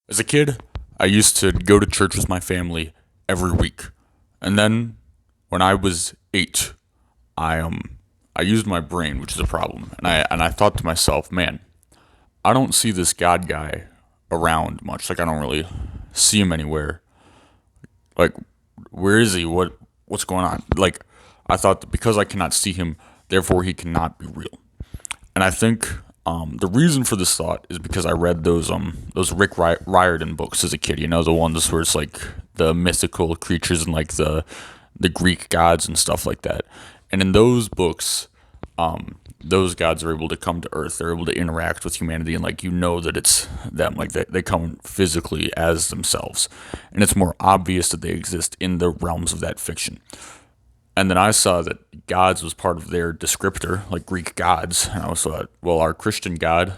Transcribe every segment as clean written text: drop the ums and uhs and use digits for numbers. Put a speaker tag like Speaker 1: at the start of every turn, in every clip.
Speaker 1: As a kid, I used to go to church with my family every week. And then when I was 8, I used my brain, which is a problem. And I thought to myself, man, I don't see this God guy around much. Like I don't really see him anywhere. Like where is he? What's going on? Like I thought that because I cannot see him, therefore he cannot be real. And I think the reason for this thought is because I read those Rick Riordan books as a kid. You know, the ones where it's like the mythical creatures and like the Greek gods and stuff like that. And in those books, those gods are able to come to Earth. They're able to interact with humanity, and like you know that it's them. Like they come physically as themselves, and it's more obvious that they exist in the realms of that fiction. And then I saw that gods was part of their descriptor, like Greek gods. And I was thought, well, our Christian God,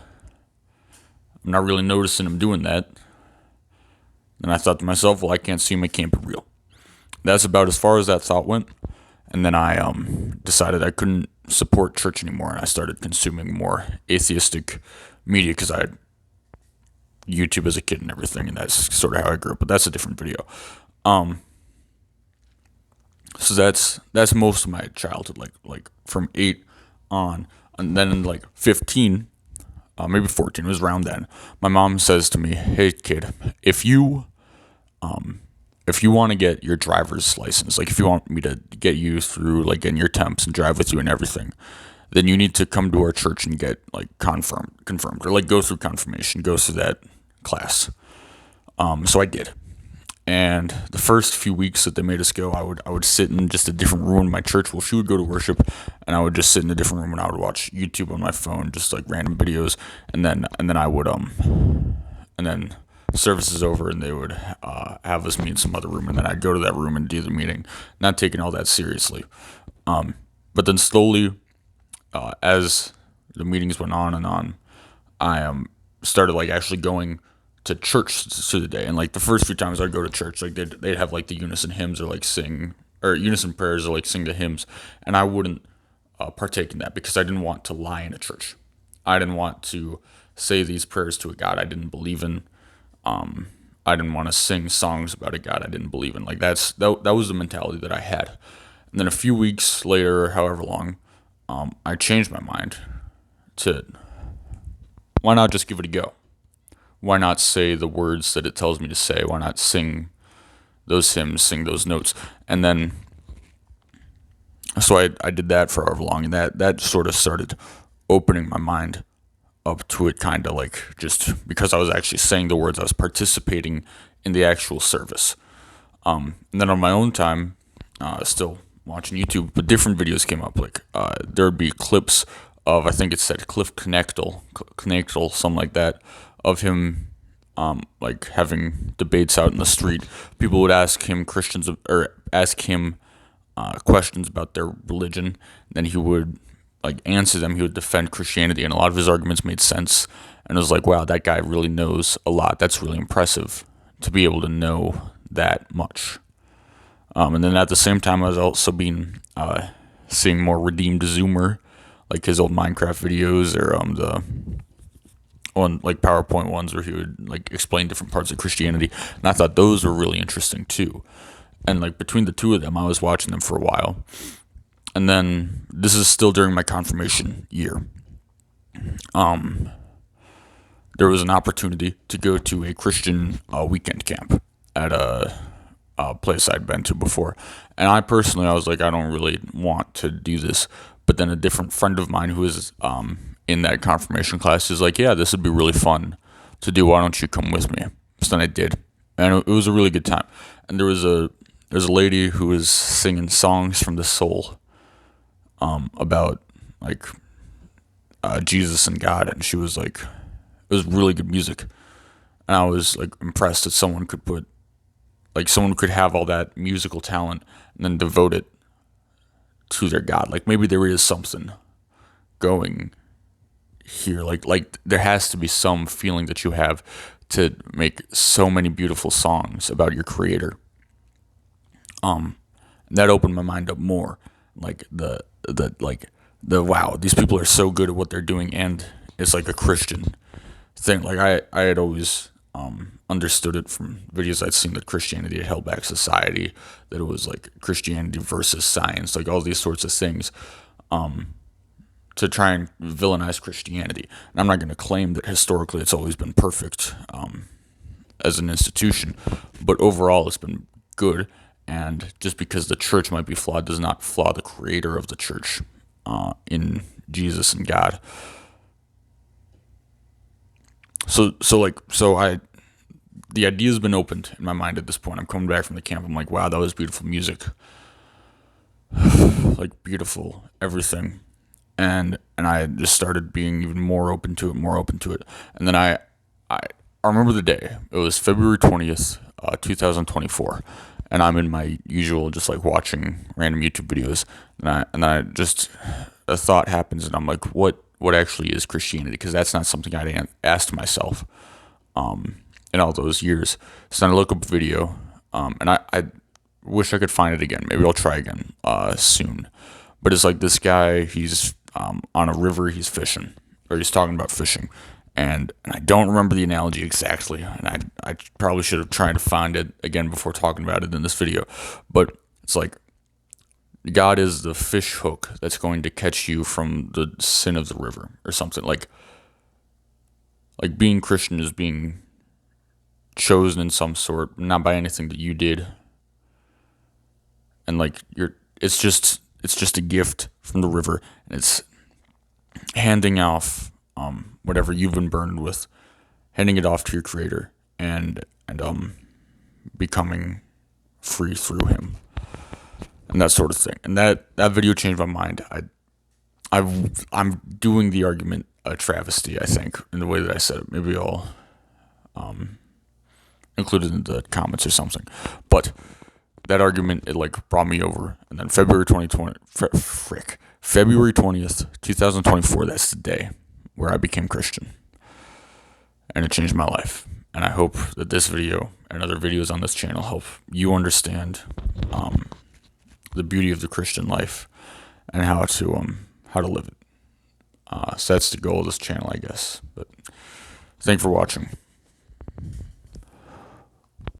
Speaker 1: I'm not really noticing him doing that. And I thought to myself, well, I can't see him. It can't be real. That's about as far as that thought went. And then I decided I couldn't support church anymore, and I started consuming more atheistic media because I had YouTube as a kid and everything, and that's sort of how I grew up. But that's a different video. Um, so that's most of my childhood, like from 8 on, and then like 15, maybe 14, it was around then. My mom says to me, "Hey kid, if you want to get your driver's license, like if you want me to get you through like getting your temps and drive with you and everything, then you need to come to our church and get like confirmed, or like go through confirmation, go through that class." So I did. And the first few weeks that they made us go, I would sit in just a different room in my church. Well, she would go to worship, and I would just sit in a different room, and I would watch YouTube on my phone, just like random videos. And then I would and then service is over, and they would have us meet in some other room, and then I'd go to that room and do the meeting, not taking all that seriously. But then slowly, as the meetings went on and on, I started like actually going to church through the day. And like the first few times I'd go to church, like they'd have like the unison hymns or like sing or unison prayers or like sing the hymns, and I wouldn't partake in that because I didn't want to lie in a church. I didn't want to say these prayers to a God I didn't believe in. I didn't want to sing songs about a God I didn't believe in. Like that was the mentality that I had. And then a few weeks later, or however long, I changed my mind to why not just give it a go? Why not say the words that it tells me to say? Why not sing those hymns, sing those notes? And then, so I did that for however long, and that sort of started opening my mind up to it, kind of like just because I was actually saying the words, I was participating in the actual service. And then on my own time, still watching YouTube, but different videos came up. Like there would be clips of, I think it said Cliff Knechtel, something like that, of him like having debates out in the street. People would ask him questions about their religion. Then he would like answer them. He would defend Christianity, and a lot of his arguments made sense. And it was like, wow, that guy really knows a lot. That's really impressive to be able to know that much. And then at the same time, I was also being seeing more redeemed Zoomer, like his old Minecraft videos, or the on like PowerPoint ones where he would like explain different parts of Christianity, and I thought those were really interesting too. And like between the two of them, I was watching them for a while, and then this is still during my confirmation year. There was an opportunity to go to a Christian weekend camp at a place I'd been to before, and I was like, I don't really want to do this. But then a different friend of mine who was in that confirmation class is like, yeah, this would be really fun to do. Why don't you come with me? So then I did, and it was a really good time. And there's a lady who was singing songs from the soul about like Jesus and God, and she was like, it was really good music, and I was like impressed that someone could have all that musical talent and then devote it to their God. Like maybe there is something going here. Like there has to be some feeling that you have to make so many beautiful songs about your creator. That opened my mind up more. Like the wow, these people are so good at what they're doing, and it's like a Christian thing. Like I had always understood it from videos I'd seen that Christianity had held back society, that it was like Christianity versus science, like all these sorts of things, to try and villainize Christianity. And I'm not going to claim that historically it's always been perfect as an institution, but overall it's been good. And just because the church might be flawed does not flaw the creator of the church in Jesus and God. The idea's been opened in my mind at this point. I'm coming back from the camp. I'm like, wow, that was beautiful music, like beautiful everything, and I just started being even more open to it, and then I remember the day. It was February 20th, 2024, and I'm in my usual just like watching random YouTube videos, and I just a thought happens, and I'm like, what actually is Christianity? Because that's not something I'd asked myself in all those years. So then I look up a video, and I wish I could find it again. Maybe I'll try again soon. But it's like this guy, he's on a river, he's fishing, or he's talking about fishing. And I don't remember the analogy exactly, and I probably should have tried to find it again before talking about it in this video. But it's like God is the fish hook that's going to catch you from the sin of the river, or something. Like being Christian is being chosen in some sort, not by anything that you did. And like it's just a gift from the river, and it's handing off whatever you've been burdened with, handing it off to your creator, and becoming free through him, and that sort of thing. And that video changed my mind. I'm doing the argument a travesty, I think, in the way that I said it. Maybe I'll include it in the comments or something. But that argument, it like brought me over. And then February 20th, 2024, that's the day where I became Christian. And it changed my life. And I hope that this video and other videos on this channel help you understand the beauty of the Christian life and how to live it. So that's the goal of this channel, I guess. But thanks for watching.